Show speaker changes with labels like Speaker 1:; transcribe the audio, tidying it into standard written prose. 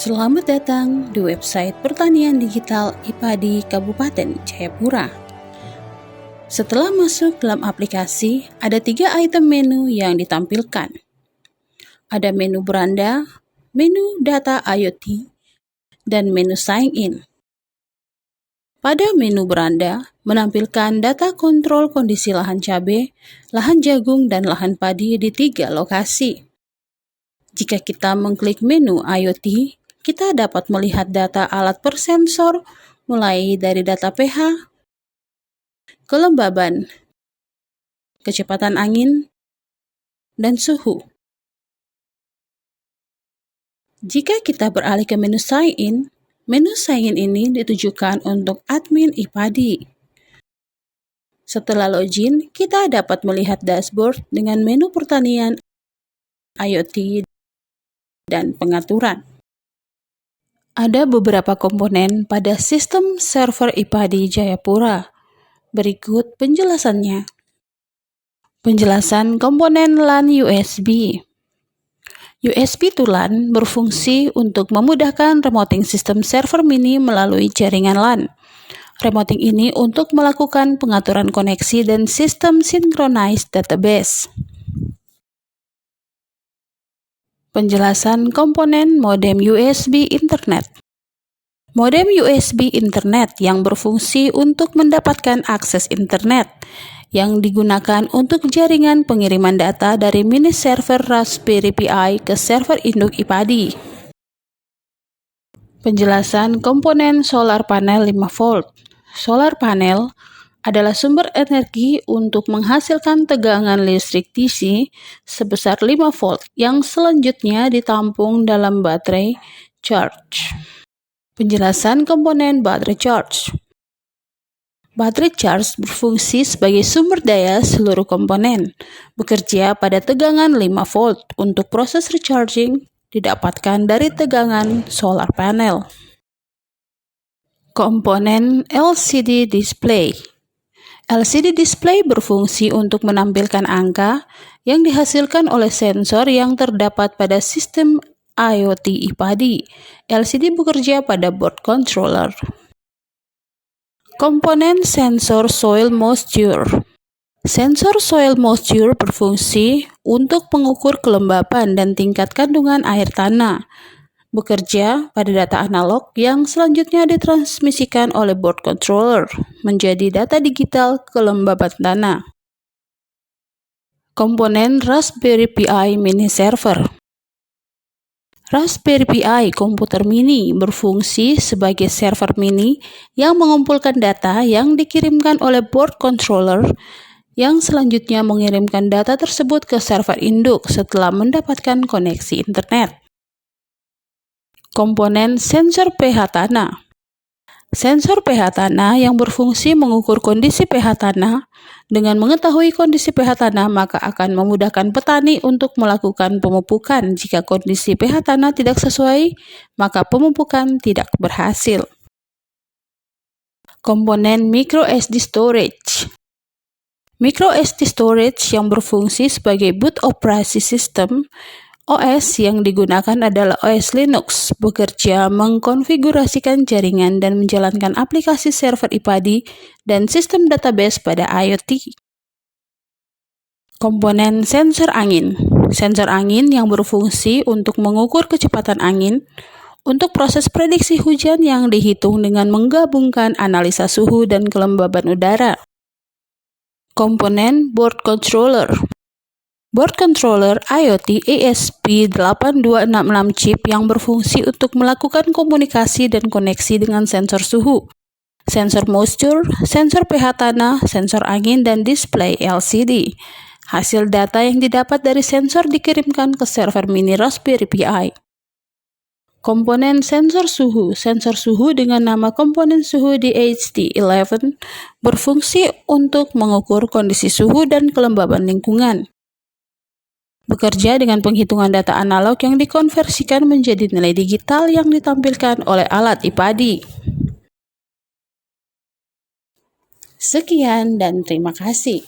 Speaker 1: Selamat datang di website Pertanian Digital IPADI Kabupaten Jayapura. Setelah masuk dalam aplikasi, ada 3 item menu yang ditampilkan. Ada menu beranda, menu data IoT, dan menu sign in. Pada menu beranda, menampilkan data kontrol kondisi lahan cabai, lahan jagung, dan lahan padi di 3 lokasi. Jika kita mengklik menu IoT, kita dapat melihat data alat per sensor mulai dari data pH, kelembaban, kecepatan angin, dan suhu. Jika kita beralih ke menu sign in ini ditujukan untuk admin IPADI. Setelah login, kita dapat melihat dashboard dengan menu pertanian, IoT, dan pengaturan. Ada beberapa komponen pada sistem server IPADI Jayapura. Berikut penjelasannya. Penjelasan komponen LAN USB. USB to LAN berfungsi untuk memudahkan remoting sistem server mini melalui jaringan LAN. Remoting ini untuk melakukan pengaturan koneksi dan sistem synchronized database. Penjelasan komponen modem USB Internet. Modem USB Internet yang berfungsi untuk mendapatkan akses internet yang digunakan untuk jaringan pengiriman data dari mini server Raspberry Pi ke server induk IPADI. Penjelasan komponen solar panel 5 volt. Solar panel adalah sumber energi untuk menghasilkan tegangan listrik DC sebesar 5 volt yang selanjutnya ditampung dalam baterai charge. Penjelasan komponen baterai charge. Baterai charge berfungsi sebagai sumber daya seluruh komponen, bekerja pada tegangan 5 volt untuk proses recharging didapatkan dari tegangan solar panel. Komponen LCD display. LCD display berfungsi untuk menampilkan angka yang dihasilkan oleh sensor yang terdapat pada sistem IoT IPADI. LCD bekerja pada board controller. Komponen sensor soil moisture. Sensor soil moisture berfungsi untuk mengukur kelembapan dan tingkat kandungan air tanah. Bekerja pada data analog yang selanjutnya ditransmisikan oleh board controller menjadi data digital kelembaban tanah. Komponen Raspberry Pi mini server. Raspberry Pi komputer mini berfungsi sebagai server mini yang mengumpulkan data yang dikirimkan oleh board controller yang selanjutnya mengirimkan data tersebut ke server induk setelah mendapatkan koneksi internet. Komponen sensor pH tanah. Sensor pH tanah yang berfungsi mengukur kondisi pH tanah. Dengan mengetahui kondisi pH tanah, maka akan memudahkan petani untuk melakukan pemupukan. Jika kondisi pH tanah tidak sesuai, maka pemupukan tidak berhasil. Komponen microSD storage. MicroSD storage yang berfungsi sebagai boot operasi system. OS yang digunakan adalah OS Linux, bekerja mengkonfigurasikan jaringan dan menjalankan aplikasi server IPADI dan sistem database pada IoT. Komponen sensor angin. Sensor angin yang berfungsi untuk mengukur kecepatan angin untuk proses prediksi hujan yang dihitung dengan menggabungkan analisa suhu dan kelembaban udara. Komponen board controller. Board controller IoT ESP8266 chip yang berfungsi untuk melakukan komunikasi dan koneksi dengan sensor suhu, sensor moisture, sensor pH tanah, sensor angin, dan display LCD. Hasil data yang didapat dari sensor dikirimkan ke server mini Raspberry Pi. Komponen sensor suhu. Sensor suhu dengan nama komponen suhu DHT11 berfungsi untuk mengukur kondisi suhu dan kelembaban lingkungan. Bekerja dengan penghitungan data analog yang dikonversikan menjadi nilai digital yang ditampilkan oleh alat IPADI. Sekian dan terima kasih.